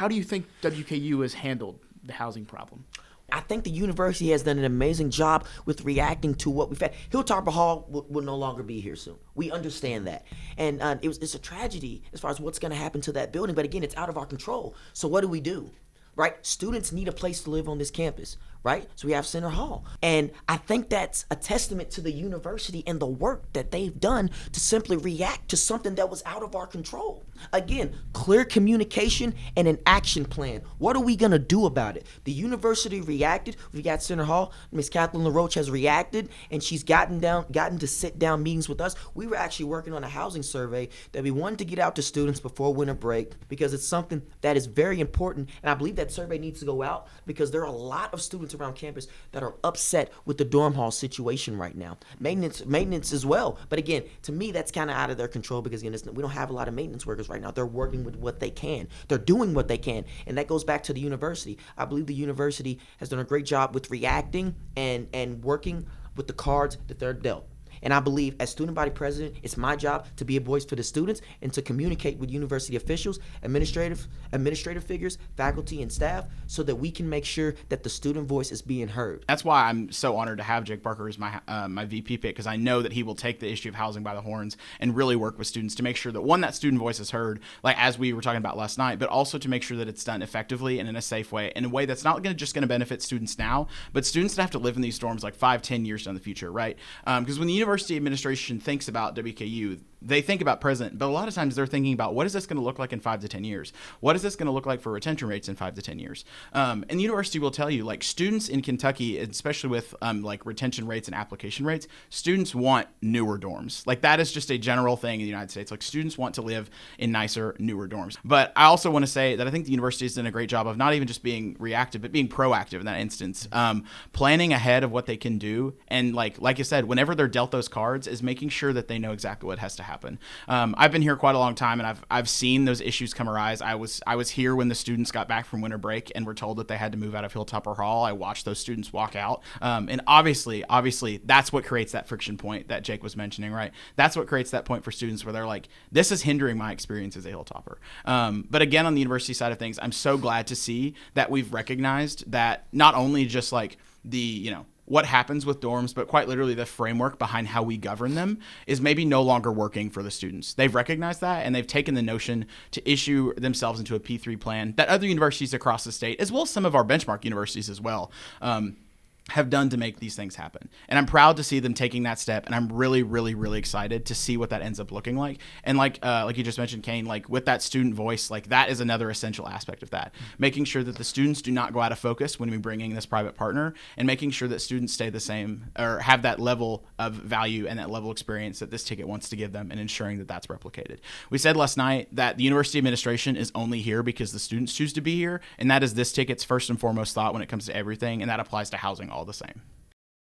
How do you think WKU has handled the housing problem? I think the university has done an amazing job with reacting to what we've had. Hilltopper Hall will no longer be here soon. We understand that. And it's a tragedy as far as what's going to happen to that building. But again, it's out of our control. So what do? Right? Students need a place to live on this campus, right? So we have Center Hall. And I think that's a testament to the university and the work that they've done to simply react to something that was out of our control. Again, clear communication and an action plan. What are we going to do about it? The university reacted. We got Center Hall. Ms. Kathleen LaRoche has reacted, and she's gotten to sit down meetings with us. We were actually working on a housing survey that we wanted to get out to students before winter break because it's something that is very important, and I believe that survey needs to go out because there are a lot of students around campus that are upset with the dorm hall situation right now. Maintenance as well. But again, to me, that's kind of out of their control because again, we don't have a lot of maintenance workers right now. They're working with what they can. They're doing what they can. And that goes back to the university. I believe the university has done a great job with reacting and working with the cards that they're dealt. And I believe as student body president, it's my job to be a voice for the students and to communicate with university officials, administrative figures, faculty, and staff so that we can make sure that the student voice is being heard. That's why I'm so honored to have Jake Barker as my VP pick, because I know that he will take the issue of housing by the horns and really work with students to make sure that, one, that student voice is heard, like as we were talking about last night, but also to make sure that it's done effectively and in a safe way, in a way that's not just going to benefit students now, but students that have to live in these dorms like 5-10 years down the future, right? Because when the university administration thinks about WKU, they think about present, but a lot of times they're thinking about what is this going to look like in 5 to 10 years? What is this going to look like for retention rates in 5 to 10 years? And the university will tell you, like students in Kentucky, especially with like retention rates and application rates, students want newer dorms. Like that is just a general thing in the United States. Like students want to live in nicer, newer dorms. But I also want to say that I think the university has done a great job of not even just being reactive, but being proactive in that instance, planning ahead of what they can do. And like you said, whenever they're dealt those cards, is making sure that they know exactly what has to happen. I've been here quite a long time, and I've seen those issues come arise. I was here when the students got back from winter break and were told that they had to move out of Hilltopper Hall. I watched those students walk out, and obviously, that's what creates that friction point that Jake was mentioning, right? That's what creates that point for students where they're like, "This is hindering my experience as a Hilltopper." But again, on the university side of things, I'm so glad to see that we've recognized that not only just like the what happens with dorms, but quite literally the framework behind how we govern them is maybe no longer working for the students. They've recognized that, and they've taken the notion to issue themselves into a P3 plan that other universities across the state, as well as some of our benchmark universities as well, have done to make these things happen. And I'm proud to see them taking that step, and I'm really, really, really excited to see what that ends up looking like. And like you just mentioned, Kane, like with that student voice, like that is another essential aspect of that. Making sure that the students do not go out of focus when we bring in this private partner, and making sure that students stay the same or have that level of value and that level of experience that this ticket wants to give them, and ensuring that that's replicated. We said last night that the university administration is only here because the students choose to be here, and that is this ticket's first and foremost thought when it comes to everything, and that applies to housing all the same.